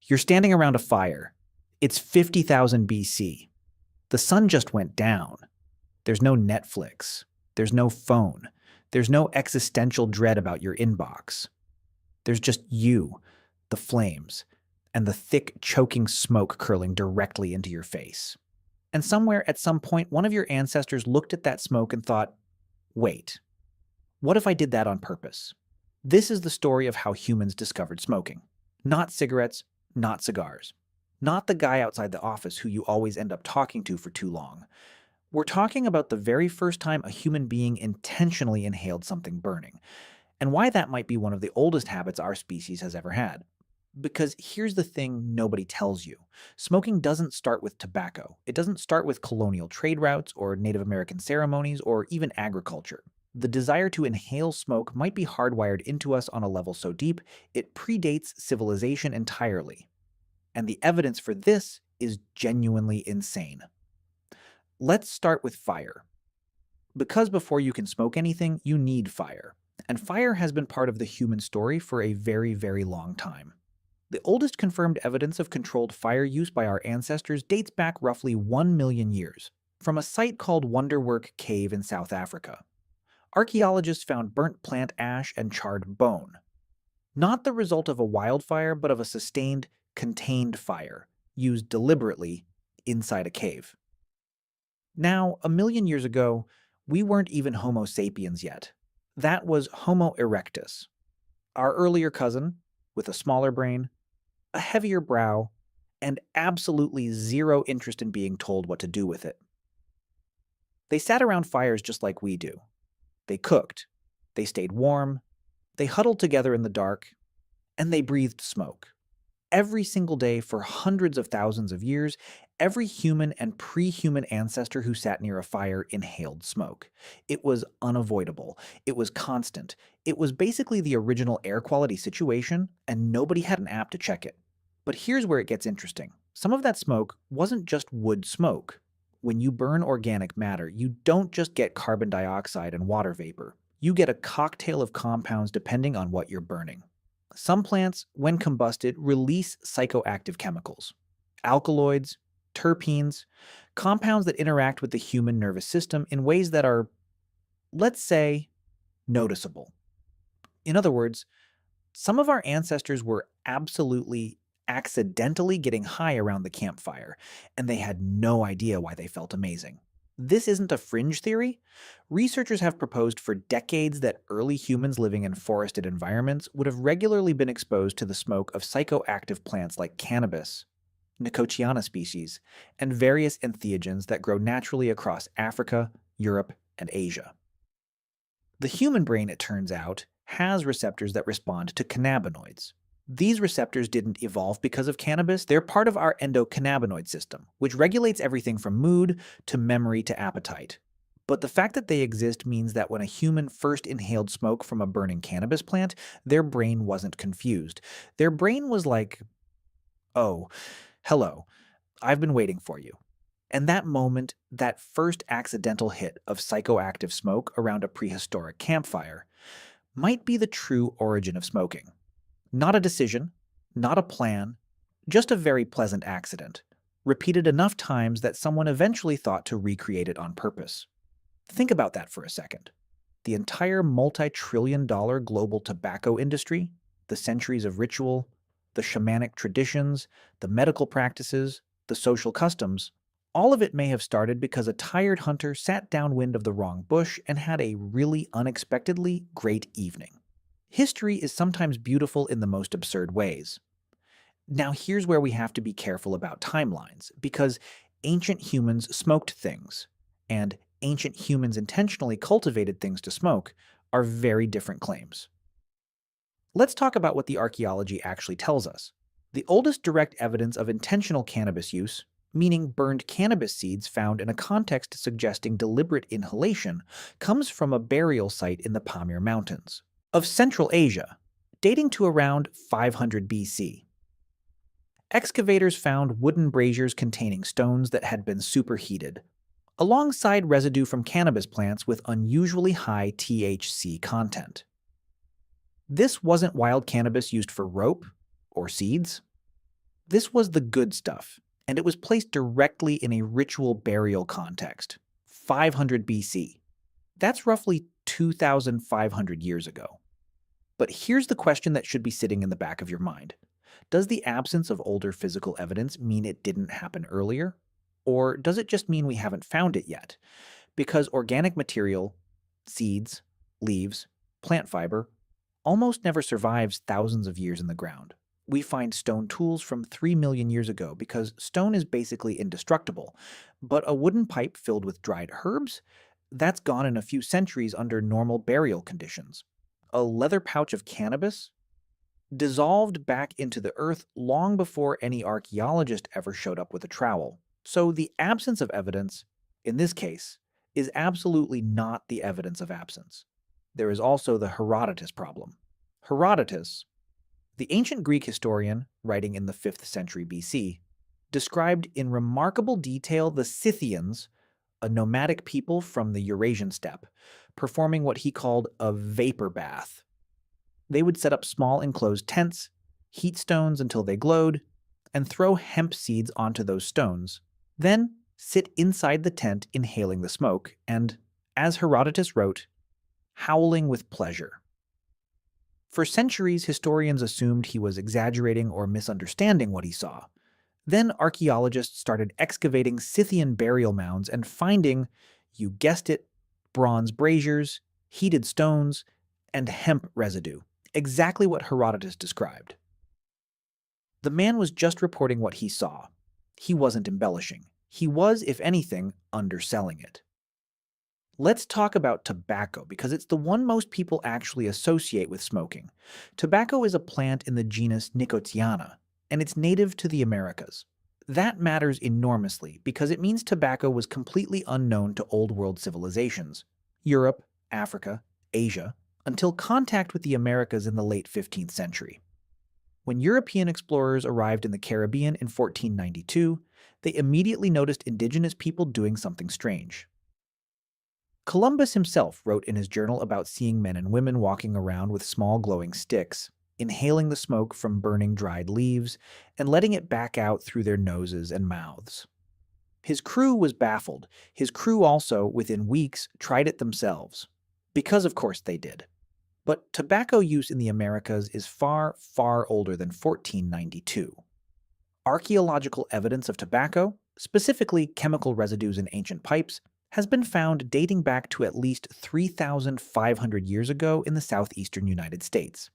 You're standing around a fire. It's 50,000 BC. The sun just went down. There's no Netflix. There's no phone. There's no existential dread about your inbox. There's just you, the flames, and the thick, choking smoke curling directly into your face. And somewhere at some point, one of your ancestors looked at that smoke and thought, wait, what if I did that on purpose? This is the story of how humans discovered smoking. Not cigarettes, not cigars. Not the guy outside the office who you always end up talking to for too long. We're talking about the very first time a human being intentionally inhaled something burning, and why that might be one of the oldest habits our species has ever had. Because here's the thing nobody tells you. Smoking doesn't start with tobacco. It doesn't start with colonial trade routes or Native American ceremonies or even agriculture. The desire to inhale smoke might be hardwired into us on a level so deep, it predates civilization entirely. And the evidence for this is genuinely insane. Let's start with fire. Because before you can smoke anything, you need fire. And fire has been part of the human story for a very, very long time. The oldest confirmed evidence of controlled fire use by our ancestors dates back roughly 1 million years, from a site called Wonderwork Cave in South Africa. Archaeologists found burnt plant ash and charred bone. Not the result of a wildfire, but of a sustained, contained fire, used deliberately inside a cave. Now, 1 million years ago, we weren't even Homo sapiens yet. That was Homo erectus, our earlier cousin, with a smaller brain, a heavier brow, and absolutely zero interest in being told what to do with it. They sat around fires just like we do. They cooked, they stayed warm, they huddled together in the dark, and they breathed smoke. Every single day for hundreds of thousands of years, every human and pre-human ancestor who sat near a fire inhaled smoke. It was unavoidable. It was constant. It was basically the original air quality situation, and nobody had an app to check it. But here's where it gets interesting. Some of that smoke wasn't just wood smoke. When you burn organic matter, you don't just get carbon dioxide and water vapor. You get a cocktail of compounds depending on what you're burning. Some plants, when combusted, release psychoactive chemicals, alkaloids, terpenes, compounds that interact with the human nervous system in ways that are, let's say, noticeable. In other words, some of our ancestors were absolutely accidentally getting high around the campfire, and they had no idea why they felt amazing. This isn't a fringe theory. Researchers have proposed for decades that early humans living in forested environments would have regularly been exposed to the smoke of psychoactive plants like cannabis, Nicotiana species, and various entheogens that grow naturally across Africa, Europe, and Asia. The human brain, it turns out, has receptors that respond to cannabinoids. These receptors didn't evolve because of cannabis. They're part of our endocannabinoid system, which regulates everything from mood to memory to appetite. But the fact that they exist means that when a human first inhaled smoke from a burning cannabis plant, their brain wasn't confused. Their brain was like, oh, hello, I've been waiting for you. And that moment, that first accidental hit of psychoactive smoke around a prehistoric campfire, might be the true origin of smoking. Not a decision, not a plan, just a very pleasant accident, repeated enough times that someone eventually thought to recreate it on purpose. Think about that for a second. The entire multi-trillion-dollar global tobacco industry, the centuries of ritual, the shamanic traditions, the medical practices, the social customs, all of it may have started because a tired hunter sat downwind of the wrong bush and had a really unexpectedly great evening. History is sometimes beautiful in the most absurd ways. Now here's where we have to be careful about timelines, because ancient humans smoked things, and ancient humans intentionally cultivated things to smoke are very different claims. Let's talk about what the archaeology actually tells us. The oldest direct evidence of intentional cannabis use, meaning burned cannabis seeds found in a context suggesting deliberate inhalation, comes from a burial site in the Pamir Mountains of Central Asia, dating to around 500 BC. Excavators found wooden braziers containing stones that had been superheated, alongside residue from cannabis plants with unusually high THC content. This wasn't wild cannabis used for rope or seeds. This was the good stuff, and it was placed directly in a ritual burial context, 500 BC. That's roughly 2,500 years ago. But here's the question that should be sitting in the back of your mind. Does the absence of older physical evidence mean it didn't happen earlier? Or does it just mean we haven't found it yet? Because organic material, seeds, leaves, plant fiber, almost never survives thousands of years in the ground. We find stone tools from 3 million years ago because stone is basically indestructible. But a wooden pipe filled with dried herbs? That's gone in a few centuries under normal burial conditions. A leather pouch of cannabis? Dissolved back into the earth long before any archaeologist ever showed up with a trowel. So the absence of evidence, in this case, is absolutely not the evidence of absence. There is also the Herodotus problem. Herodotus, the ancient Greek historian writing in the 5th century BC, described in remarkable detail the Scythians, a nomadic people from the Eurasian steppe, performing what he called a vapor bath. They would set up small enclosed tents, heat stones until they glowed, and throw hemp seeds onto those stones. Then sit inside the tent inhaling the smoke and, as Herodotus wrote, howling with pleasure. For centuries, historians assumed he was exaggerating or misunderstanding what he saw. Then archaeologists started excavating Scythian burial mounds and finding, you guessed it, bronze braziers, heated stones, and hemp residue, exactly what Herodotus described. The man was just reporting what he saw. He wasn't embellishing. He was, if anything, underselling it. Let's talk about tobacco, because it's the one most people actually associate with smoking. Tobacco is a plant in the genus Nicotiana, and it's native to the Americas. That matters enormously because it means tobacco was completely unknown to Old World civilizations, Europe, Africa, Asia, until contact with the Americas in the late 15th century. When European explorers arrived in the Caribbean in 1492, they immediately noticed indigenous people doing something strange. Columbus himself wrote in his journal about seeing men and women walking around with small glowing sticks, inhaling the smoke from burning dried leaves, and letting it back out through their noses and mouths. His crew was baffled. His crew also, within weeks, tried it themselves. Because of course they did. But tobacco use in the Americas is far, far older than 1492. Archaeological evidence of tobacco, specifically chemical residues in ancient pipes, has been found dating back to at least 3,500 years ago in the southeastern United States.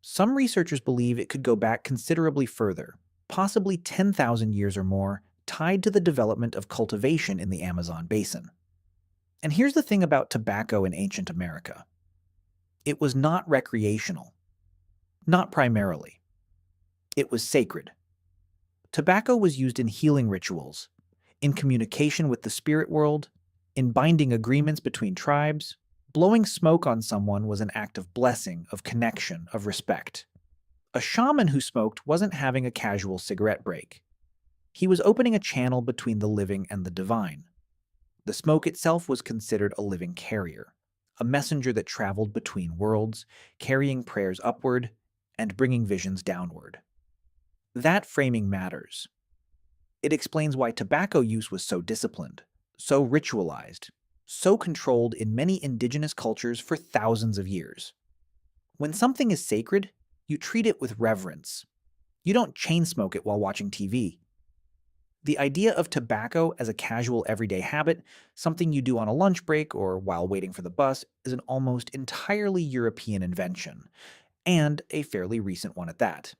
Some researchers believe it could go back considerably further, possibly 10,000 years or more, tied to the development of cultivation in the Amazon basin. And here's the thing about tobacco in ancient America. It was not recreational. Not primarily. It was sacred. Tobacco was used in healing rituals, in communication with the spirit world, in binding agreements between tribes. Blowing smoke on someone was an act of blessing, of connection, of respect. A shaman who smoked wasn't having a casual cigarette break. He was opening a channel between the living and the divine. The smoke itself was considered a living carrier, a messenger that traveled between worlds, carrying prayers upward and bringing visions downward. That framing matters. It explains why tobacco use was so disciplined, so ritualized, so controlled in many indigenous cultures for thousands of years. When something is sacred, you treat it with reverence. You don't chain smoke it while watching TV. The idea of tobacco as a casual everyday habit, something you do on a lunch break or while waiting for the bus, is an almost entirely European invention, and a fairly recent one at that.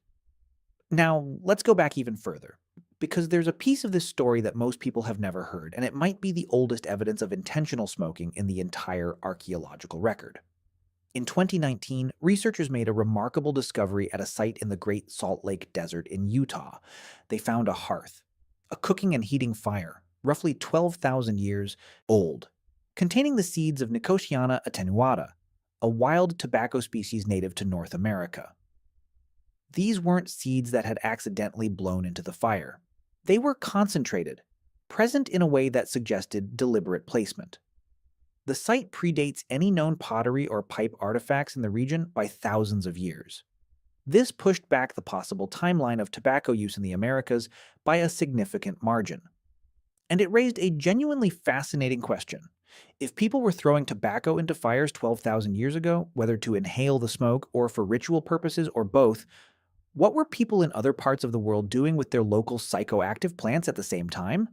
Now, let's go back even further, because there's a piece of this story that most people have never heard, and it might be the oldest evidence of intentional smoking in the entire archaeological record. In 2019, researchers made a remarkable discovery at a site in the Great Salt Lake Desert in Utah. They found a hearth, a cooking and heating fire, roughly 12,000 years old, containing the seeds of Nicotiana attenuata, a wild tobacco species native to North America. These weren't seeds that had accidentally blown into the fire. They were concentrated, present in a way that suggested deliberate placement. The site predates any known pottery or pipe artifacts in the region by thousands of years. This pushed back the possible timeline of tobacco use in the Americas by a significant margin. And it raised a genuinely fascinating question. If people were throwing tobacco into fires 12,000 years ago, whether to inhale the smoke or for ritual purposes or both, what were people in other parts of the world doing with their local psychoactive plants at the same time?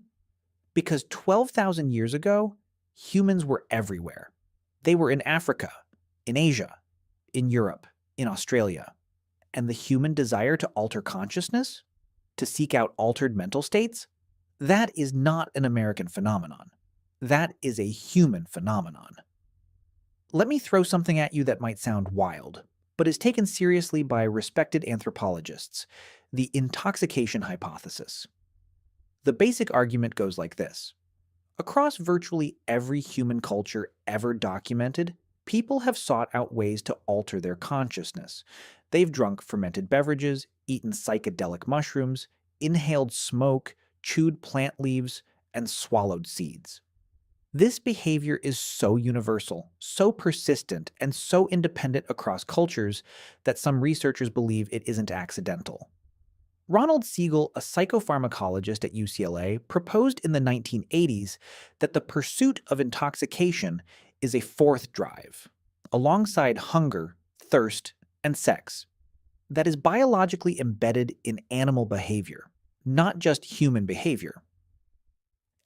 Because 12,000 years ago, humans were everywhere. They were in Africa, in Asia, in Europe, in Australia. And the human desire to alter consciousness, to seek out altered mental states, that is not an American phenomenon. That is a human phenomenon. Let me throw something at you that might sound wild, but is taken seriously by respected anthropologists: the intoxication hypothesis. The basic argument goes like this. Across virtually every human culture ever documented, people have sought out ways to alter their consciousness. They've drunk fermented beverages, eaten psychedelic mushrooms, inhaled smoke, chewed plant leaves, and swallowed seeds. This behavior is so universal, so persistent, and so independent across cultures that some researchers believe it isn't accidental. Ronald Siegel, a psychopharmacologist at UCLA, proposed in the 1980s that the pursuit of intoxication is a fourth drive, alongside hunger, thirst, and sex, that is biologically embedded in animal behavior, not just human behavior.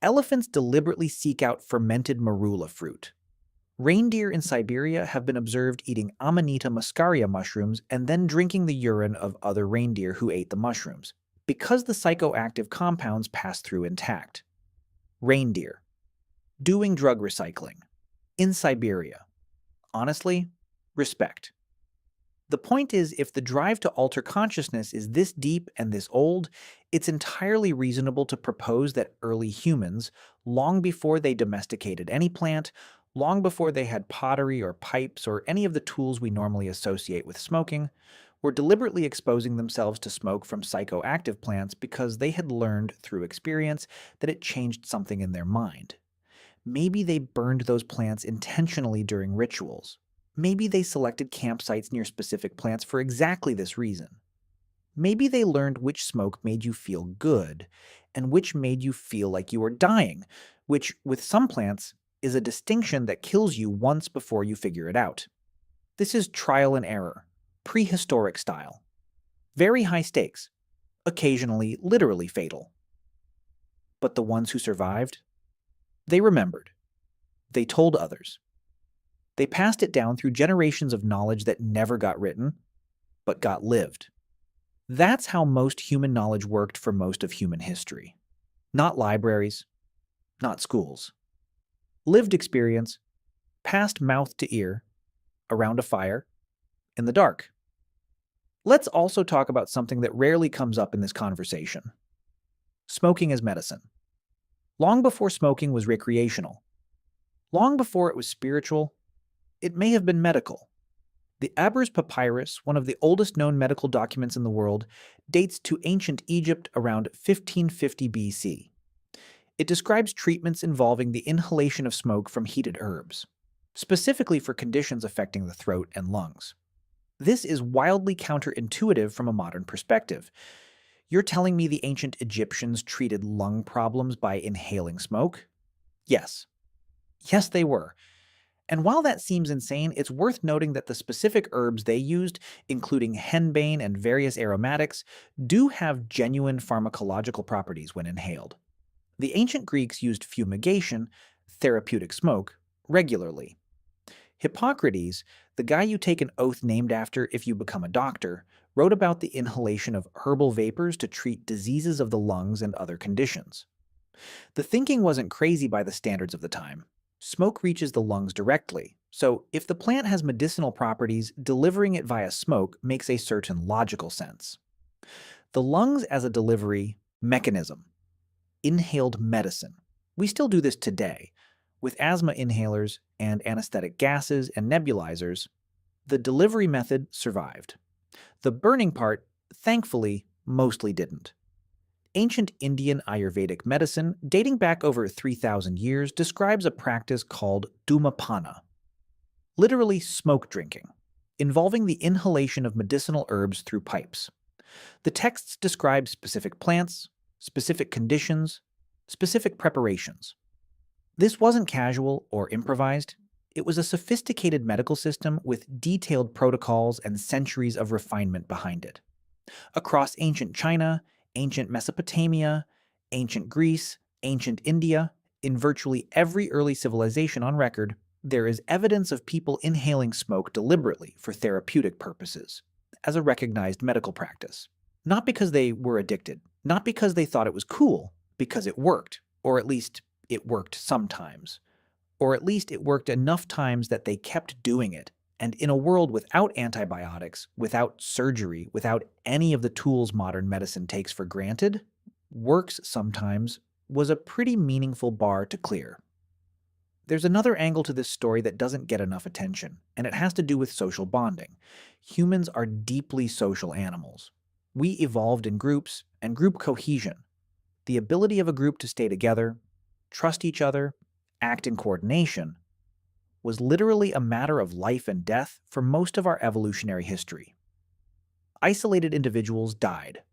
Elephants deliberately seek out fermented marula fruit. Reindeer in Siberia have been observed eating Amanita muscaria mushrooms and then drinking the urine of other reindeer who ate the mushrooms, because the psychoactive compounds pass through intact. Reindeer. Doing drug recycling. In Siberia. Honestly, respect. The point is, if the drive to alter consciousness is this deep and this old, it's entirely reasonable to propose that early humans, long before they domesticated any plant, long before they had pottery or pipes or any of the tools we normally associate with smoking, were deliberately exposing themselves to smoke from psychoactive plants because they had learned through experience that it changed something in their mind. Maybe they burned those plants intentionally during rituals. Maybe they selected campsites near specific plants for exactly this reason. Maybe they learned which smoke made you feel good and which made you feel like you were dying, which, with some plants, is a distinction that kills you once before you figure it out. This is trial and error, prehistoric style. Very high stakes, occasionally literally fatal. But the ones who survived? They remembered. They told others. They passed it down through generations of knowledge that never got written, but got lived. That's how most human knowledge worked for most of human history. Not libraries, not schools. Lived experience, passed mouth to ear, around a fire, in the dark. Let's also talk about something that rarely comes up in this conversation. Smoking as medicine. Long before smoking was recreational, long before it was spiritual, it may have been medical. The Aber's Papyrus, one of the oldest known medical documents in the world, dates to ancient Egypt around 1550 BC. It describes treatments involving the inhalation of smoke from heated herbs, specifically for conditions affecting the throat and lungs. This is wildly counterintuitive from a modern perspective. You're telling me the ancient Egyptians treated lung problems by inhaling smoke? Yes. Yes, they were. And while that seems insane, it's worth noting that the specific herbs they used, including henbane and various aromatics, do have genuine pharmacological properties when inhaled. The ancient Greeks used fumigation, therapeutic smoke, regularly. Hippocrates, the guy you take an oath named after if you become a doctor, wrote about the inhalation of herbal vapors to treat diseases of the lungs and other conditions. The thinking wasn't crazy by the standards of the time. Smoke reaches the lungs directly, so if the plant has medicinal properties, delivering it via smoke makes a certain logical sense. The lungs as a delivery mechanism. Inhaled medicine. We still do this today. With asthma inhalers and anesthetic gases and nebulizers, the delivery method survived. The burning part, thankfully, mostly didn't. Ancient Indian Ayurvedic medicine, dating back over 3,000 years, describes a practice called dhumapana, literally smoke drinking. involving the inhalation of medicinal herbs through pipes. The texts describe specific plants, specific conditions, specific preparations. This wasn't casual or improvised. It was a sophisticated medical system with detailed protocols and centuries of refinement behind it. Across ancient China, ancient Mesopotamia, ancient Greece, ancient India, in virtually every early civilization on record, there is evidence of people inhaling smoke deliberately for therapeutic purposes, as a recognized medical practice. Not because they were addicted, not because they thought it was cool, because it worked, or at least it worked sometimes. Or at least it worked enough times that they kept doing it. And in a world without antibiotics, without surgery, without any of the tools modern medicine takes for granted, works sometimes was a pretty meaningful bar to clear. There's another angle to this story that doesn't get enough attention, and it has to do with social bonding. Humans are deeply social animals. We evolved in groups, and group cohesion, the ability of a group to stay together, trust each other, act in coordination, was literally a matter of life and death for most of our evolutionary history. Isolated individuals died.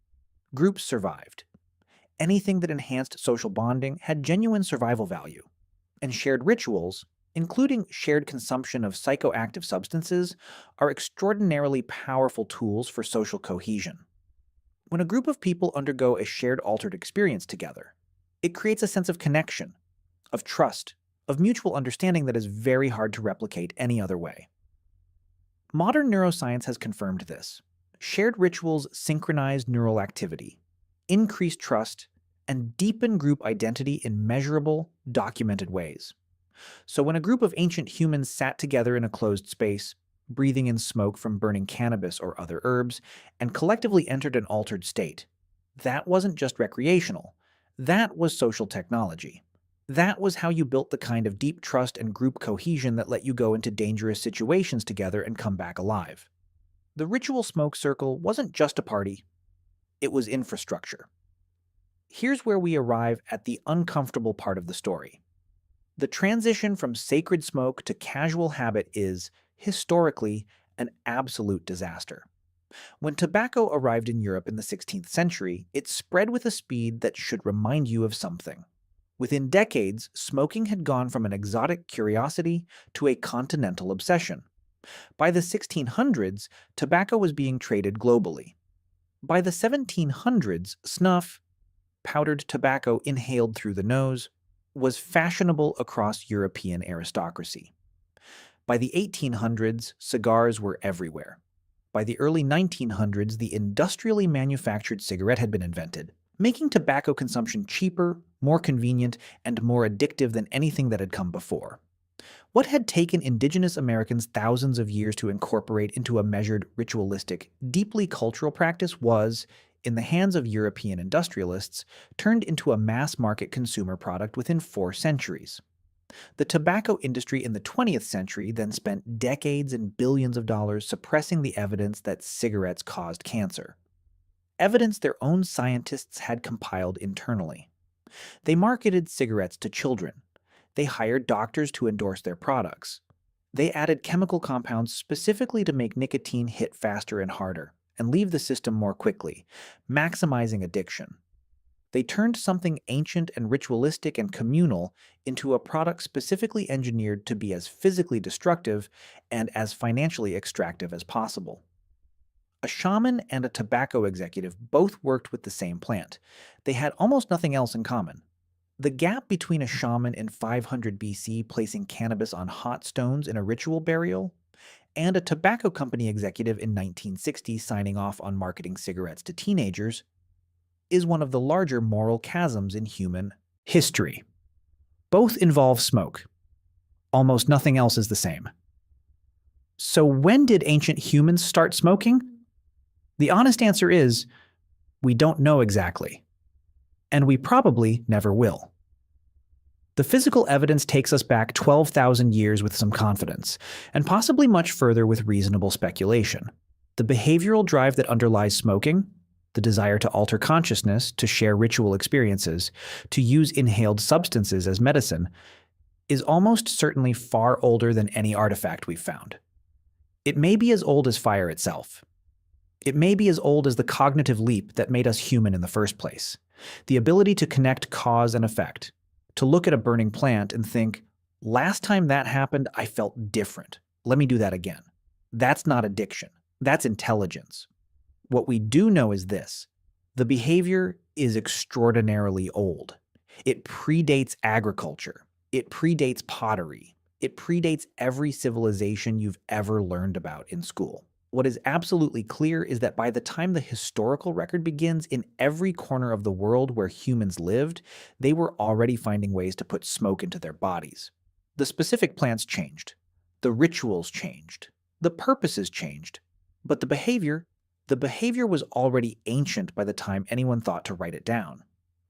Groups survived. Anything that enhanced social bonding had genuine survival value. And shared rituals, including shared consumption of psychoactive substances, are extraordinarily powerful tools for social cohesion. When a group of people undergo a shared altered experience together, it creates a sense of connection, of trust, of mutual understanding that is very hard to replicate any other way. Modern neuroscience has confirmed this. Shared rituals synchronize neural activity, increase trust, and deepen group identity in measurable, documented ways. So when a group of ancient humans sat together in a closed space, breathing in smoke from burning cannabis or other herbs, and collectively entered an altered state, that wasn't just recreational. That was social technology. That was how you built the kind of deep trust and group cohesion that let you go into dangerous situations together and come back alive. The ritual smoke circle wasn't just a party, it was infrastructure. Here's where we arrive at the uncomfortable part of the story. The transition from sacred smoke to casual habit is, historically, an absolute disaster. When tobacco arrived in Europe in the 16th century, it spread with a speed that should remind you of something. Within decades, smoking had gone from an exotic curiosity to a continental obsession. By the 1600s, tobacco was being traded globally. By the 1700s, snuff, powdered tobacco inhaled through the nose, was fashionable across European aristocracy. By the 1800s, cigars were everywhere. By the early 1900s, the industrially manufactured cigarette had been invented, making tobacco consumption cheaper, more convenient, and more addictive than anything that had come before. What had taken Indigenous Americans thousands of years to incorporate into a measured, ritualistic, deeply cultural practice was, in the hands of European industrialists, turned into a mass-market consumer product within 4 centuries. The tobacco industry in the 20th century then spent decades and billions of dollars suppressing the evidence that cigarettes caused cancer. Evidence their own scientists had compiled internally. They marketed cigarettes to children. They hired doctors to endorse their products. They added chemical compounds specifically to make nicotine hit faster and harder, and leave the system more quickly, maximizing addiction. They turned something ancient and ritualistic and communal into a product specifically engineered to be as physically destructive and as financially extractive as possible. A shaman and a tobacco executive both worked with the same plant. They had almost nothing else in common. The gap between a shaman in 500 BC placing cannabis on hot stones in a ritual burial and a tobacco company executive in 1960 signing off on marketing cigarettes to teenagers is one of the larger moral chasms in human history. Both involve smoke. Almost nothing else is the same. So when did ancient humans start smoking? The honest answer is, we don't know exactly. And we probably never will. The physical evidence takes us back 12,000 years with some confidence, and possibly much further with reasonable speculation. The behavioral drive that underlies smoking, the desire to alter consciousness, to share ritual experiences, to use inhaled substances as medicine, is almost certainly far older than any artifact we've found. It may be as old as fire itself. It may be as old as the cognitive leap that made us human in the first place. The ability to connect cause and effect, to look at a burning plant and think, last time that happened, I felt different. Let me do that again. That's not addiction. That's intelligence. What we do know is this: the behavior is extraordinarily old. It predates agriculture. It predates pottery. It predates every civilization you've ever learned about in school. What is absolutely clear is that by the time the historical record begins, in every corner of the world where humans lived, they were already finding ways to put smoke into their bodies. The specific plants changed. The rituals changed. The purposes changed. But the behavior was already ancient by the time anyone thought to write it down.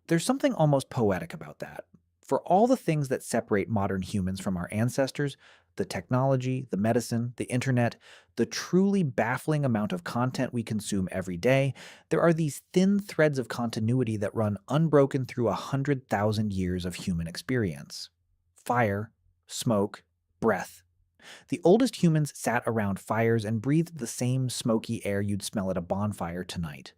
There's something almost poetic about that. For all the things that separate modern humans from our ancestors, the technology, the medicine, the internet, the truly baffling amount of content we consume every day, there are these thin threads of continuity that run unbroken through 100,000 years of human experience. Fire, smoke, breath. The oldest humans sat around fires and breathed the same smoky air you'd smell at a bonfire tonight.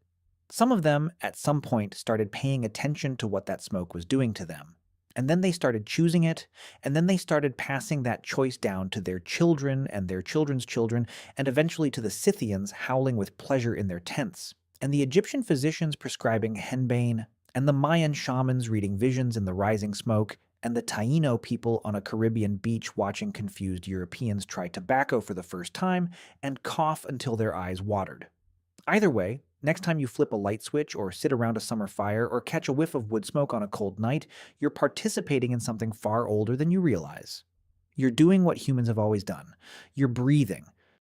Some of them, at some point, started paying attention to what that smoke was doing to them. And then they started choosing it, and then they started passing that choice down to their children and their children's children, and eventually to the Scythians howling with pleasure in their tents, and the Egyptian physicians prescribing henbane, and the Mayan shamans reading visions in the rising smoke, and the Taino people on a Caribbean beach watching confused Europeans try tobacco for the first time and cough until their eyes watered. Either way, next time you flip a light switch or sit around a summer fire or catch a whiff of wood smoke on a cold night, you're participating in something far older than you realize. You're doing what humans have always done. You're breathing.